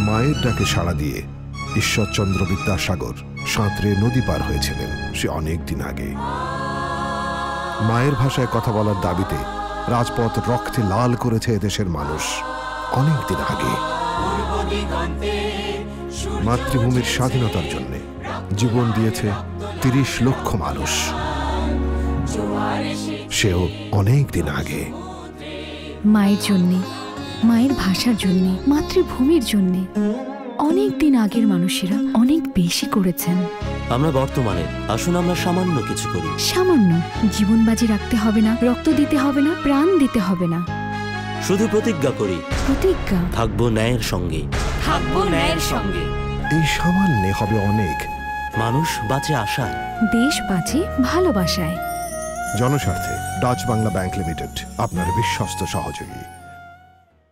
মায়ের ডাকে সাড়া দিয়ে ঈশ্বরচন্দ্র বিদ্যাসাগর সাঁতরে নদী পার হয়েছিলেন সে অনেক দিন আগে। মায়ের ভাষায় কথা বলার দাবিতে রাজপথ রক্তে লাল করেছে এদেশের মানুষ অনেক দিন আগে। মাতৃভূমির স্বাধীনতার জন্য জীবন দিয়েছে ৩০ লক্ষ মানুষ, সেও অনেক দিন আগে। মায়ের জন্যে, মায়ের ভাষার জন্যে, মাতৃভূমির জন্যে অনেক দিন আগের মানুষেরা অনেক বেশি করেছেন। আমরা বর্তমানে আসুন আমরা সামান্য কিছু করি। সামান্য। জীবন বাজি রাখতে হবে না, রক্ত দিতে হবে না, প্রাণ দিতে হবে না, শুধু প্রতিজ্ঞা করি। প্রতিজ্ঞা। থাকবো ন্যায়ের সঙ্গে, থাকবো ন্যায়ের সঙ্গে। এই সামান্যে হবে অনেক। মানুষ বাঁচে আশায়, দেশ বাঁচে ভালোবাসায়। জনস্বার্থে ডাচ বাংলা ব্যাংক লিমিটেড আপনার বিশ্বস্ত সহযোগী।